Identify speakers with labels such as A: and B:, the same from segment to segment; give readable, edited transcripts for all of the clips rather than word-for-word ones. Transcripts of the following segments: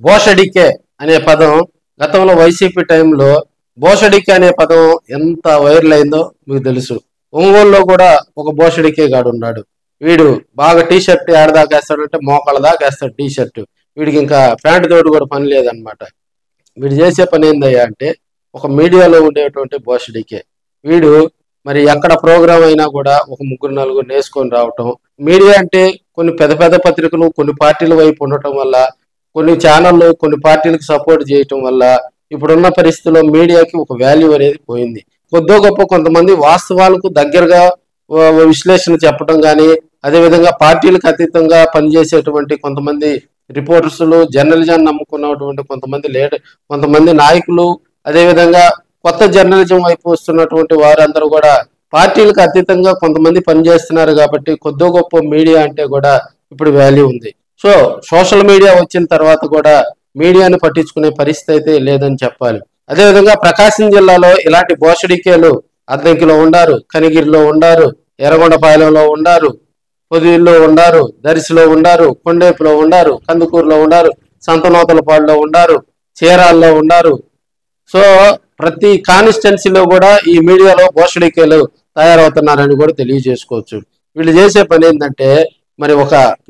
A: బోషడికే అనే పదం గతంలో వైసీపీ టైంలో బోషడికే అనే పదం ఎంత వైరల్ అయిందో మీకు తెలుసు. ఒంగోలులో కూడా ఒక బోషడికే గాడు ఉన్నాడు. వీడు బాగా టీ షర్ట్ ఏడదాకా వేస్తాడంటే మోకాళ్ళ దాకా వేస్తాడు టీ షర్ట్. వీడికి ఇంకా ప్యాంటు తోడు కూడా పని లేదనమాట. వీడు చేసే పని ఏందయ్యా అంటే ఒక మీడియాలో ఉండేటువంటి బోషడికే. వీడు మరి ఎక్కడ ప్రోగ్రామ్ అయినా కూడా ఒక ముగ్గురు నలుగురు నేసుకొని రావటం. మీడియా అంటే కొన్ని పెద్ద పెద్ద పత్రికలు కొన్ని పార్టీల వైపు ఉండటం వల్ల, కొన్ని ఛానళ్ళు కొన్ని పార్టీలకు సపోర్ట్ చేయటం వల్ల ఇప్పుడున్న పరిస్థితుల్లో మీడియాకి ఒక వాల్యూ అనేది పోయింది. కొద్దో గొప్ప కొంతమంది వాస్తవాలకు దగ్గరగా విశ్లేషణ చెప్పడం కానీ, అదేవిధంగా పార్టీలకు అతీతంగా పనిచేసేటువంటి కొంతమంది రిపోర్టర్స్లు, జర్నలిజాన్ని నమ్ముకున్నటువంటి కొంతమంది నాయకులు, అదేవిధంగా కొత్త జర్నలిజం వైపు వస్తున్నటువంటి వారందరూ కూడా పార్టీలకు అతీతంగా కొంతమంది పనిచేస్తున్నారు కాబట్టి కొద్దో గొప్ప మీడియా అంటే కూడా ఇప్పుడు వాల్యూ ఉంది. సో సోషల్ మీడియా వచ్చిన తర్వాత కూడా మీడియాని పట్టించుకునే పరిస్థితి అయితే లేదని చెప్పాలి. అదేవిధంగా ప్రకాశం జిల్లాలో ఇలాంటి బోషడికేలు అద్దంకిలో ఉండారు, కనిగిరిలో ఉండారు, ఎర్రగొండపాలెంలో ఉండారు, పొదిలో ఉండారు, దర్శిలో ఉండారు, కొండేపులో ఉండారు, కందుకూరులో ఉండారు, సంతనూతలపాడులో ఉండారు, చీరాల్లో ఉండారు. సో ప్రతి కాన్స్టిట్యున్సీలో కూడా ఈ మీడియాలో బోషడికేలు తయారవుతున్నారని కూడా తెలియజేసుకోవచ్చు. వీళ్ళు చేసే పని ఏంటంటే మరి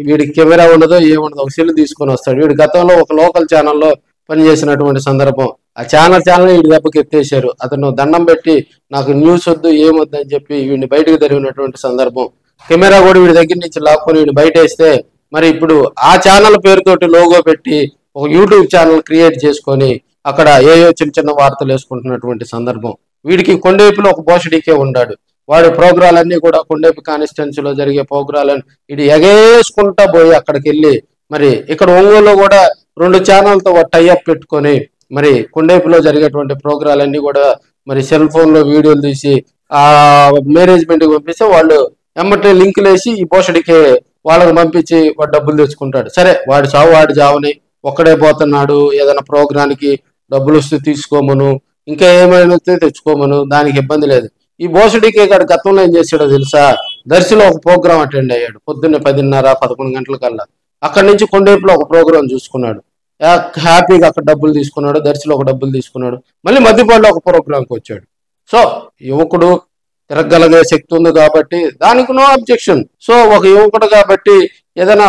A: వీడికి కెమెరా ఉండదో ఏముండదో ఒక సెల్ తీసుకొని వస్తాడు. వీడు గతంలో ఒక లోకల్ ఛానల్లో పనిచేసినటువంటి సందర్భం. ఆ ఛానల్ వీడి దెబ్బకి ఎత్తేసారు. అతను దండం పెట్టి నాకు న్యూస్ వద్దు ఏమొద్దు అని చెప్పి వీడిని బయటకు జరిగినటువంటి సందర్భం. కెమెరా కూడా వీడి దగ్గర నుంచి లాక్కొని వీడిని బయట వేస్తే మరి ఇప్పుడు ఆ ఛానల్ పేరుతోటి లోగో పెట్టి ఒక యూట్యూబ్ ఛానల్ క్రియేట్ చేసుకొని అక్కడ ఏయో చిన్న చిన్న వార్తలు వేసుకుంటున్నటువంటి సందర్భం. వీడికి కొండేపులో ఒక బోషడికే ఉన్నాడు. వాడి ప్రోగ్రాలన్నీ కూడా కొండేపు కాన్స్టిట్యున్సీలో జరిగే ప్రోగ్రాలని ఇది ఎగేసుకుంటా పోయి అక్కడికి వెళ్ళి మరి ఇక్కడ ఒంగోలులో కూడా 2 ఛానల్తో టైఅప్ పెట్టుకొని మరి కొండేపులో జరిగేటువంటి ప్రోగ్రాలన్నీ కూడా మరి సెల్ ఫోన్లో వీడియోలు తీసి ఆ మేనేజ్మెంట్కి పంపిస్తే వాళ్ళు ఎమ్మటే లింకులు వేసి ఈ బోషడికే వాళ్ళకి పంపించి వాడు డబ్బులు తెచ్చుకుంటాడు. సరే వాడి చావని ఒక్కడే పోతున్నాడు, ఏదైనా ప్రోగ్రానికి డబ్బులు వస్తే తీసుకోమను, ఇంకా ఏమైనా వస్తే తెచ్చుకోమను, దానికి ఇబ్బంది లేదు. ఈ బోషడికే గారు గతంలో ఏం చేశాడో తెలుసా? దర్శిలో ఒక ప్రోగ్రామ్ అటెండ్ అయ్యాడు పొద్దున్నే 10:30, 11 గంటలకల్లా. అక్కడి నుంచి కొండేపులో ఒక ప్రోగ్రామ్ చూసుకున్నాడు. హ్యాపీగా అక్కడ డబ్బులు తీసుకున్నాడు, దర్శిలో ఒక డబ్బులు తీసుకున్నాడు, మళ్ళీ మధ్యపాడులో ఒక ప్రోగ్రామ్కి వచ్చాడు. సో యువకుడు తిరగలిగే శక్తి ఉంది కాబట్టి దానికి నో అబ్జెక్షన్. సో ఒక యువకుడు కాబట్టి ఏదైనా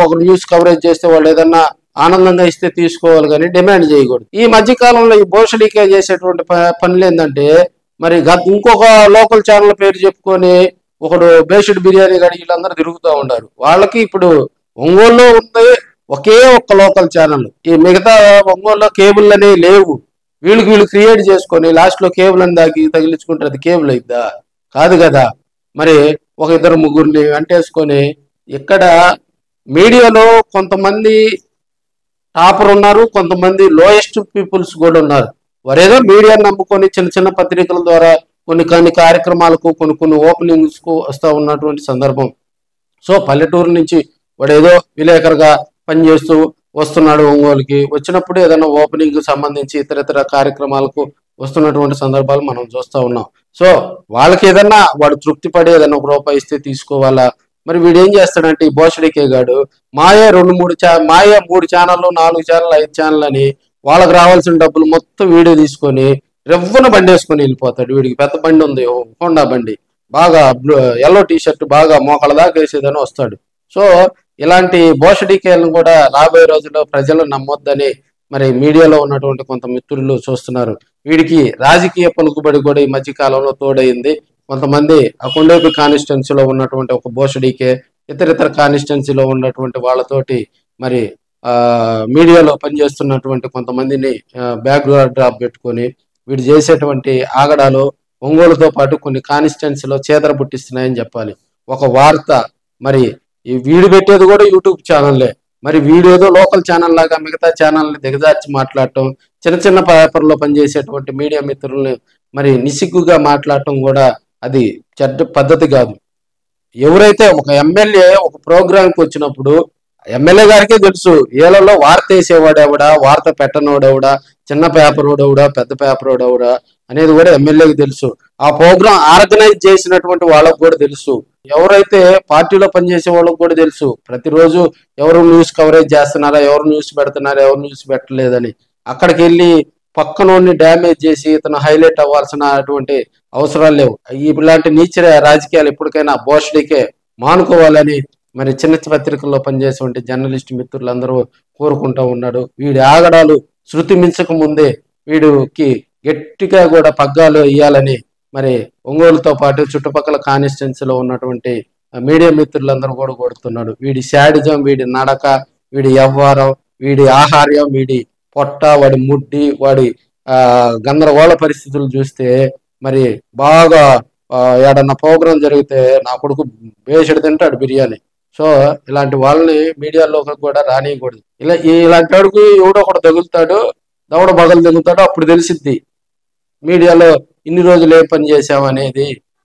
A: ఒక న్యూస్ కవరేజ్ చేస్తే వాళ్ళు ఏదన్నా ఆనందంగా ఇస్తే తీసుకోవాలి కానీ డిమాండ్ చేయకూడదు. ఈ మధ్యకాలంలో ఈ బోషడికే చేసేటువంటి పనులు ఏంటంటే మరి ఇంకొక లోకల్ ఛానల్ పేరు చెప్పుకొని ఒకడు బేసిడ్ బిర్యానీ గడి వీళ్ళందరూ తిరుగుతూ ఉన్నారు. వాళ్ళకి ఇప్పుడు ఒంగోలులో ఉంది ఒకే ఒక్క లోకల్ ఛానల్. ఈ మిగతా ఒంగోలులో కేబుల్ అనేవి లేవు. వీళ్ళు క్రియేట్ చేసుకొని లాస్ట్లో కేబుల్ అని తగిలించుకుంటారు. అది కేబుల్ అయిద్దా? కాదు కదా. మరి ఒక 2-3 అంటేసుకొని ఇక్కడ మీడియాలో కొంతమంది టాపర్ ఉన్నారు, కొంతమంది లోయెస్ట్ పీపుల్స్ కూడా ఉన్నారు. వారేదో మీడియాని నమ్ముకొని చిన్న చిన్న పత్రికల ద్వారా కొన్ని కార్యక్రమాలకు కొన్ని ఓపెనింగ్స్కు వస్తూ ఉన్నటువంటి సందర్భం. సో పల్లెటూరు నుంచి వాడు ఏదో విలేకరుగా పనిచేస్తూ వస్తున్నాడు ఒంగోలుకి. వచ్చినప్పుడు ఏదైనా ఓపెనింగ్ సంబంధించి ఇతర కార్యక్రమాలకు వస్తున్నటువంటి సందర్భాలు మనం చూస్తూ ఉన్నాం. సో వాళ్ళకి ఏదన్నా వాడు తృప్తి పడి ఏదైనా ₹1 ఇస్తే తీసుకోవాలా? మరి వీడు ఏం చేస్తాడంటే ఈ బోషడికే గాడు మాయా 3 ఛానళ్ళు, 4 ఛానళ్ళు, 5 ఛానల్ అని వాళ్ళకి రావాల్సిన డబ్బులు మొత్తం వీడియో తీసుకొని రెవ్వన బండి వేసుకొని వెళ్ళిపోతాడు. వీడికి పెద్ద బండి ఉంది, హోండా బండి, బాగా ఎల్లో టీ షర్ట్ బాగా మోకాళ్ళ దాకా వేసేదని వస్తాడు. సో ఇలాంటి బోషడికేలను కూడా రాబోయే రోజుల్లో ప్రజలు నమ్మొద్దని మరి మీడియాలో ఉన్నటువంటి కొంత మిత్రులు చూస్తున్నారు. వీడికి రాజకీయ పలుకుబడి కూడా ఈ మధ్య కాలంలో తోడైంది. కొంతమంది ఆ కొండేపు కాన్స్టిట్యున్సీలో ఉన్నటువంటి ఒక బోషడికే ఇతర కాన్స్టిట్యున్సీలో ఉన్నటువంటి వాళ్ళతోటి మరి మీడియాలో పనిచేస్తున్నటువంటి కొంతమందిని బ్యాక్గ్రౌండ్ డ్రాప్ పెట్టుకొని వీడు చేసేటువంటి ఆగడాలు ఒంగోలుతో పాటు కొన్ని కాన్స్టిట్యున్సీలో చేదర పుట్టిస్తున్నాయని చెప్పాలి. ఒక వార్త మరి ఈ వీడు పెట్టేది కూడా యూట్యూబ్ ఛానల్లే. మరి వీడియోదో లోకల్ ఛానల్ లాగా మిగతా ఛానల్ని దిగజార్చి మాట్లాడటం, చిన్న పేపర్లో పనిచేసేటువంటి మీడియా మిత్రుల్ని మరి నిసిగ్గుగా మాట్లాడటం కూడా అది చెడ్డ పద్ధతి కాదు. ఎవరైతే ఒక ఎమ్మెల్యే ఒక ప్రోగ్రాంకి వచ్చినప్పుడు ఎమ్మెల్యే గారికే తెలుసు ఏళ్లలో వార్త వేసేవాడెవడా, వార్త పెట్టనోడెవడా, చిన్న పేపర్ ఓడెవడా, పెద్ద పేపర్ ఓడెవడా అనేది కూడా ఎమ్మెల్యేకి తెలుసు. ఆ ప్రోగ్రాం ఆర్గనైజ్ చేసినటువంటి వాళ్ళకు కూడా తెలుసు. ఎవరైతే పార్టీలో పనిచేసే వాళ్ళకి కూడా తెలుసు ప్రతిరోజు ఎవరు న్యూస్ కవరేజ్ చేస్తున్నారా, ఎవరు న్యూస్ పెడుతున్నారా, ఎవరు న్యూస్ పెట్టలేదని. అక్కడికి వెళ్ళి పక్కనోడిని డ్యామేజ్ చేసి ఇతను హైలైట్ అవ్వాల్సిన అటువంటి అవసరాలు లేవు. ఇలాంటి నీచ రాజకీయాలు ఎప్పటికైనా భోషడికే మానుకోవాలని మరి చిన్న పత్రికల్లో పనిచేసేటువంటి జర్నలిస్ట్ మిత్రులందరూ కోరుకుంటూ ఉన్నాడు. వీడి ఆగడాలు శృతి మించక ముందే వీడికి గట్టిగా కూడా పగ్గాలు ఇయ్యాలని మరి ఒంగోలుతో పాటు చుట్టుపక్కల కాన్స్టిట్యున్సీలో ఉన్నటువంటి మీడియా మిత్రులందరూ కూడా కోరుతున్నాడు. వీడి శాడిజం, వీడి నడక, వీడి వ్యవహారం, వీడి ఆహార్యం, వీడి పొట్ట, వాడి ముడ్డి, వాడి గందరగోళ పరిస్థితులు చూస్తే మరి బాగా ఏడన్నా ప్రోగ్రాం జరిగితే నా కొడుకు వేసుడు తింటాడు బిర్యానీ. సో ఇలాంటి వాళ్ళని మీడియాలోకి కూడా రానియకూడదు. ఇలాంటి వాడికి ఎవడో ఒకటి తగులుతాడు, దవడ బగలు తగులుతాడు, అప్పుడు తెలిసిద్ది మీడియాలో ఇన్ని రోజులు ఏ పని చేసామనేది.